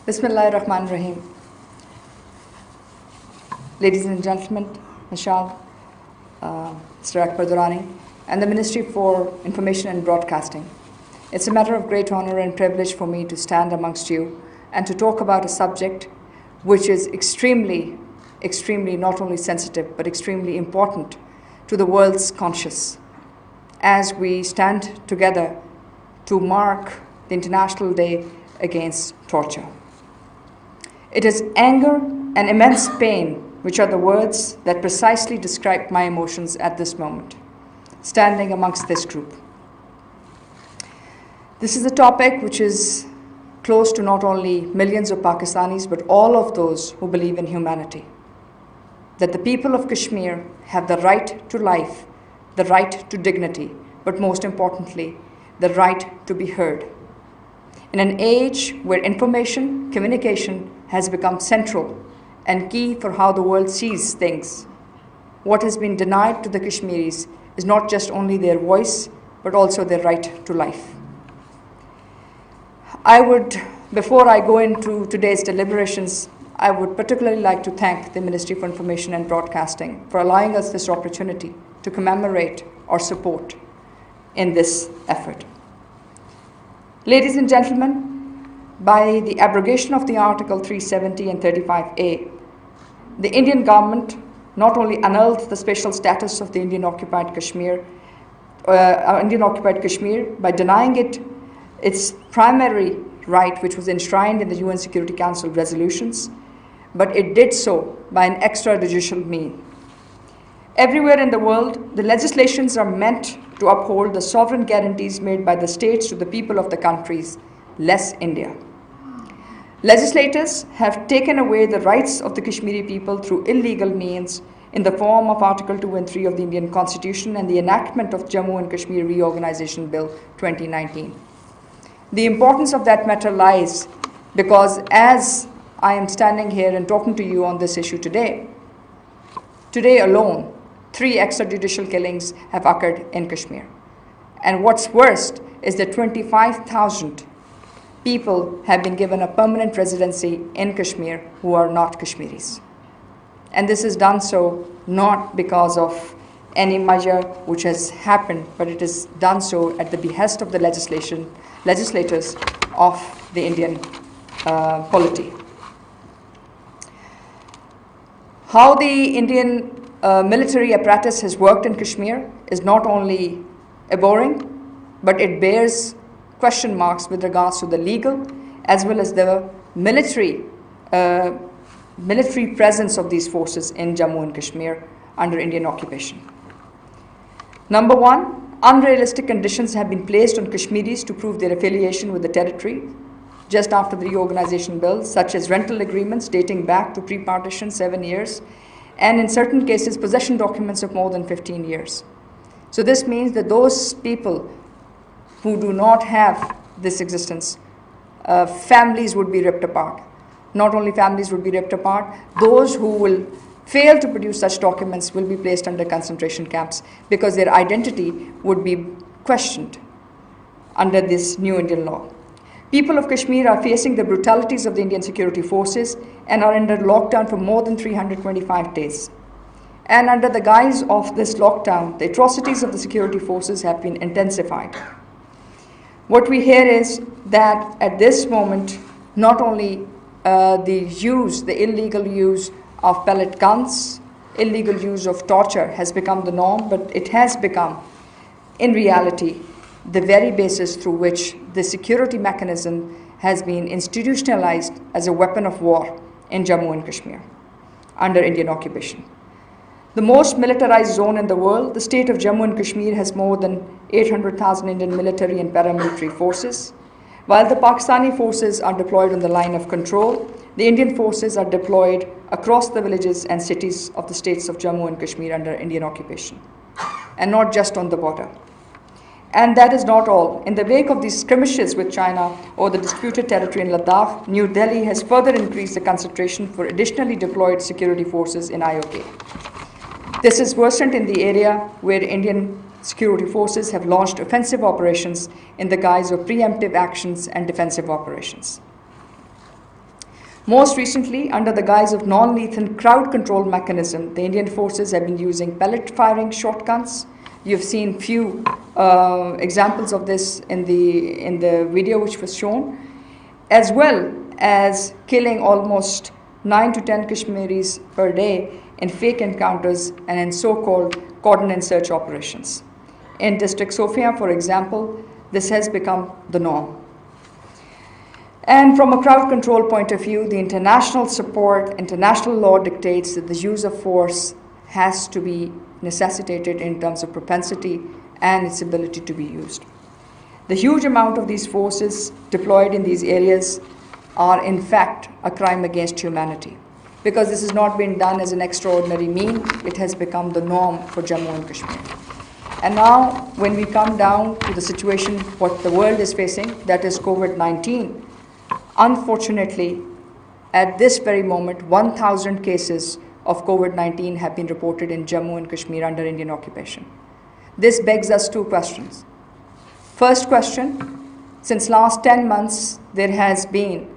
Bismillahirrahmanirrahim. Ladies and gentlemen, Mashal, Mr. Akbar Durrani, and the Ministry for Information and Broadcasting. It's a matter of great honor and privilege for me to stand amongst you and to talk about a subject which is extremely not only sensitive but extremely important to the world's conscience as we stand together to mark the International Day Against Torture. It is anger and immense pain which are the words that precisely describe my emotions at this moment, standing amongst this group. This is a topic which is close to not only millions of Pakistanis, but all of those who believe in humanity. That the people of Kashmir have the right to life, the right to dignity, but most importantly, the right to be heard. In an age where information, communication has become central and key for how the world sees things, what has been denied to the Kashmiris is not just only their voice, but also their right to life. Before I go into today's deliberations, I would particularly like to thank the Ministry for Information and Broadcasting for allowing us this opportunity to commemorate or support in this effort. Ladies and gentlemen, by the abrogation of the Article 370 and 35A, the Indian government not only annulled the special status of the Indian occupied Kashmir by denying it its primary right, which was enshrined in the UN Security Council resolutions, but it did so by an extrajudicial means. Everywhere in the world, the legislations are meant to uphold the sovereign guarantees made by the states to the people of the countries, less India. Legislators have taken away the rights of the Kashmiri people through illegal means in the form of Article 2 and 3 of the Indian Constitution and the enactment of Jammu and Kashmir Reorganization Bill 2019. The importance of that matter lies because as I am standing here and talking to you on this issue today alone, 3 extrajudicial killings have occurred in Kashmir. And what's worst is that 25,000 people have been given a permanent residency in Kashmir who are not Kashmiris. And this is done so not because of any measure which has happened, but it is done so at the behest of the legislators of the Indian polity. How the Indian military apparatus has worked in Kashmir is not only abhorring, but it bears question marks with regards to the legal as well as the military presence of these forces in Jammu and Kashmir under Indian occupation. Number one, unrealistic conditions have been placed on Kashmiris to prove their affiliation with the territory just after the reorganization bill, such as rental agreements dating back to pre-partition 7 years, and in certain cases, possession documents of more than 15 years. So this means that those people who do not have this existence, families would be ripped apart. Not only families would be ripped apart, those who will fail to produce such documents will be placed under concentration camps because their identity would be questioned under this new Indian law. People of Kashmir are facing the brutalities of the Indian security forces and are under lockdown for more than 325 days. And under the guise of this lockdown, the atrocities of the security forces have been intensified. What we hear is that at this moment, not only the illegal use of pellet guns, illegal use of torture has become the norm, but it has become, in reality, the very basis through which the security mechanism has been institutionalized as a weapon of war in Jammu and Kashmir under Indian occupation. The most militarized zone in the world, the state of Jammu and Kashmir has more than 800,000 Indian military and paramilitary forces. While the Pakistani forces are deployed on the line of control, the Indian forces are deployed across the villages and cities of the states of Jammu and Kashmir under Indian occupation, and not just on the border. And that is not all. In the wake of these skirmishes with China over the disputed territory in Ladakh, New Delhi has further increased the concentration for additionally deployed security forces in IOK. This is worsened in the area where Indian security forces have launched offensive operations in the guise of preemptive actions and defensive operations. Most recently, under the guise of non-lethal crowd control mechanism, the Indian forces have been using pellet firing shotguns. You've seen few examples of this in the video which was shown, as well as killing almost 9 to 10 Kashmiris per day in fake encounters and in so-called cordon and search operations. In District Sofia, for example, this has become the norm. And from a crowd control point of view, the international support, international law dictates that the use of force has to be necessitated in terms of propensity and its ability to be used. The huge amount of these forces deployed in these areas are in fact a crime against humanity, because this has not been done as an extraordinary mean. It has become the norm for Jammu and Kashmir. And now when we come down to the situation what the world is facing, that is COVID-19, unfortunately, at this very moment, 1,000 cases of COVID-19 have been reported in Jammu and Kashmir under Indian occupation. This begs us two questions. First question, since last 10 months, there has been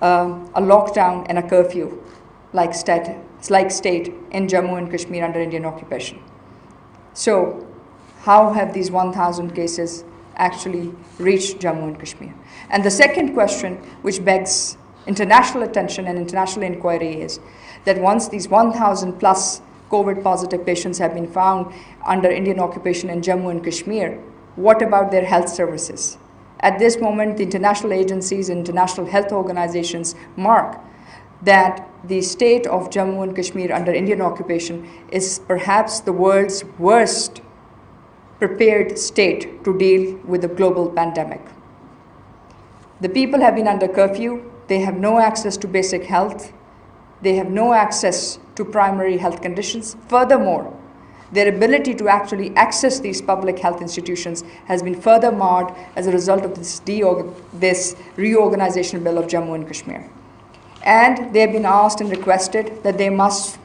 a lockdown and a curfew like state in Jammu and Kashmir under Indian occupation. So how have these 1,000 cases actually reached Jammu and Kashmir? And the second question, which begs international attention and international inquiry, is that once these 1,000 plus COVID positive patients have been found under Indian occupation in Jammu and Kashmir, what about their health services? At this moment, the international agencies and international health organizations mark that the state of Jammu and Kashmir under Indian occupation is perhaps the world's worst prepared state to deal with the global pandemic. The people have been under curfew. They have no access to basic health. They have no access to primary health conditions. Furthermore, their ability to actually access these public health institutions has been further marred as a result of this reorganization bill of Jammu and Kashmir. And they have been asked and requested that they must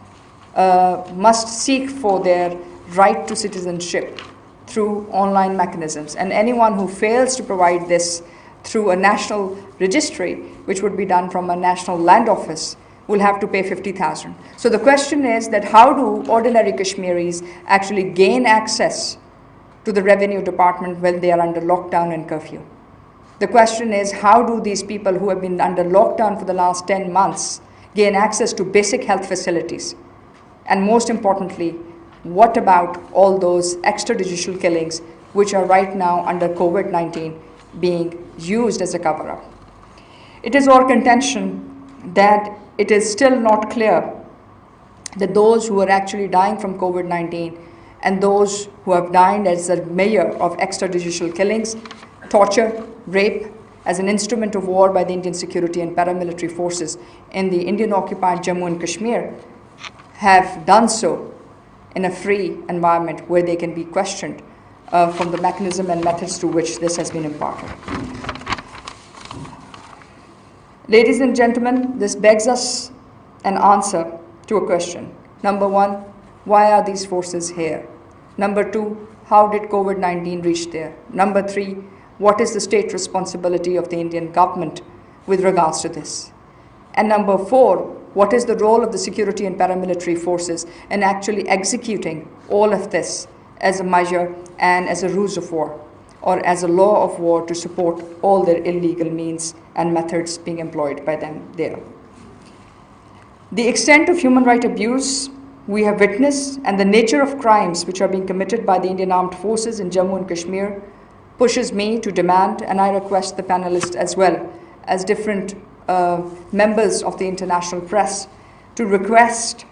seek for their right to citizenship through online mechanisms. And anyone who fails to provide this through a national registry, which would be done from a national land office, will have to pay 50,000. So the question is that how do ordinary Kashmiris actually gain access to the revenue department when they are under lockdown and curfew? The question is, how do these people who have been under lockdown for the last 10 months gain access to basic health facilities? And most importantly, what about all those extrajudicial killings which are right now under COVID-19 being used as a cover-up? It is our contention that it is still not clear that those who are actually dying from COVID-19 and those who have died as a measure of extrajudicial killings, torture, rape, as an instrument of war by the Indian security and paramilitary forces in the Indian-occupied Jammu and Kashmir, have done so in a free environment where they can be questioned from the mechanism and methods through which this has been imparted. Ladies and gentlemen, this begs us an answer to a question. Number one, why are these forces here? Number two, how did COVID-19 reach there? Number three, what is the state responsibility of the Indian government with regards to this? And number four, what is the role of the security and paramilitary forces in actually executing all of this as a measure and as a ruse of war, or as a law of war to support all their illegal means and methods being employed by them there? The extent of human rights abuse we have witnessed and the nature of crimes which are being committed by the Indian Armed Forces in Jammu and Kashmir pushes me to demand, and I request the panelists as well as different members of the international press, to request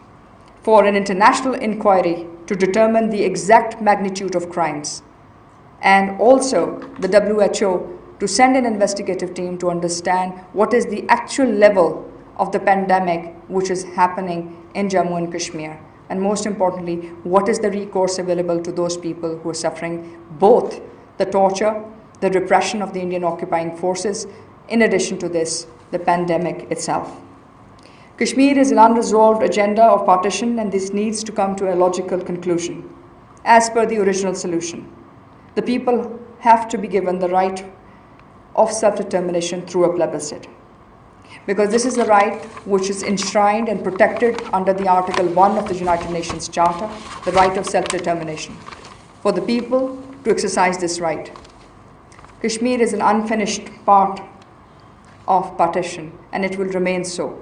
for an international inquiry to determine the exact magnitude of crimes, and also the WHO to send an investigative team to understand what is the actual level of the pandemic which is happening in Jammu and Kashmir, and most importantly, what is the recourse available to those people who are suffering both the torture, the repression of the Indian occupying forces, in addition to this, the pandemic itself. Kashmir is an unresolved agenda of partition, and this needs to come to a logical conclusion. As per the original solution, the people have to be given the right of self-determination through a plebiscite. because this is a right which is enshrined and protected under the Article 1 of the United Nations Charter, the right of self-determination, for the people to exercise this right. Kashmir is an unfinished part of partition, and it will remain so.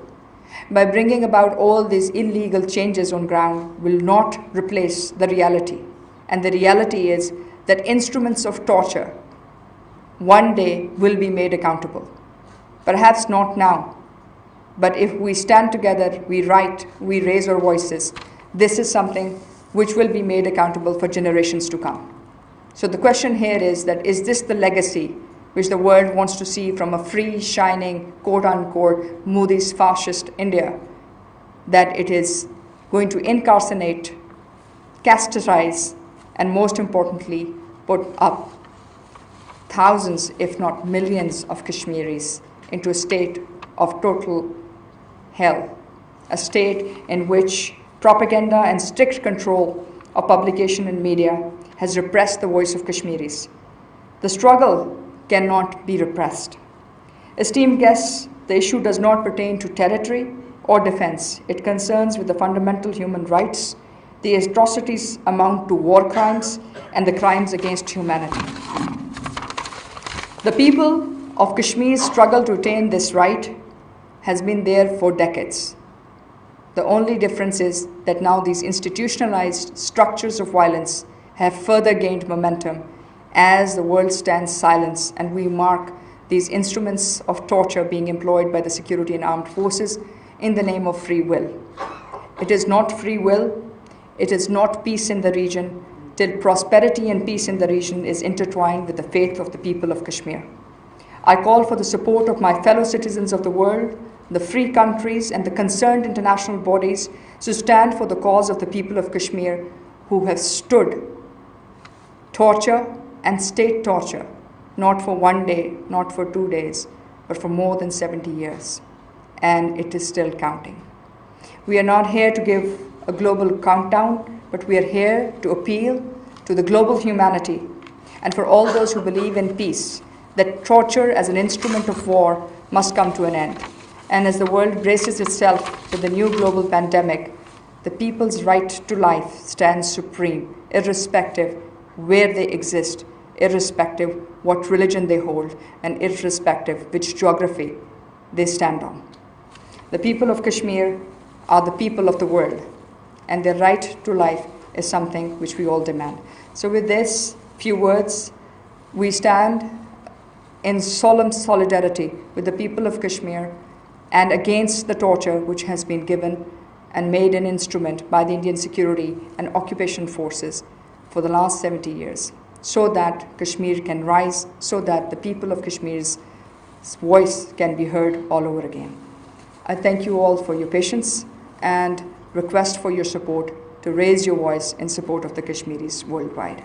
By bringing about all these illegal changes on ground will not replace the reality. And the reality is that instruments of torture one day will be made accountable. Perhaps not now, but if we stand together, we write, we raise our voices, this is something which will be made accountable for generations to come. So the question here is that, is this the legacy which the world wants to see from a free, shining, quote-unquote, Modi's fascist India, that it is going to incarcerate, castratize, and most importantly, put up thousands, if not millions, of Kashmiris into a state of total hell, a state in which propaganda and strict control of publication and media has repressed the voice of Kashmiris. The struggle cannot be repressed. Esteemed guests, the issue does not pertain to territory or defense. It concerns with the fundamental human rights. The atrocities amount to war crimes and the crimes against humanity. The people of Kashmir's struggle to attain this right has been there for decades. The only difference is that now these institutionalized structures of violence have further gained momentum as the world stands silent and we mark these instruments of torture being employed by the security and armed forces in the name of free will. It is not free will, it is not peace in the region, till prosperity and peace in the region is intertwined with the faith of the people of Kashmir. I call for the support of my fellow citizens of the world, the free countries and the concerned international bodies to stand for the cause of the people of Kashmir who have stood torture and state torture, not for one day, not for 2 days, but for more than 70 years. And it is still counting. We are not here to give a global countdown, but we are here to appeal to the global humanity and for all those who believe in peace, that torture as an instrument of war must come to an end. And as the world braces itself with the new global pandemic, the people's right to life stands supreme, irrespective where they exist, irrespective what religion they hold, and irrespective which geography they stand on. The people of Kashmir are the people of the world, and their right to life is something which we all demand. So with this few words, we stand in solemn solidarity with the people of Kashmir and against the torture which has been given and made an instrument by the Indian security and occupation forces for the last 70 years, so that Kashmir can rise, so that the people of Kashmir's voice can be heard all over again. I thank you all for your patience and request for your support to raise your voice in support of the Kashmiris worldwide.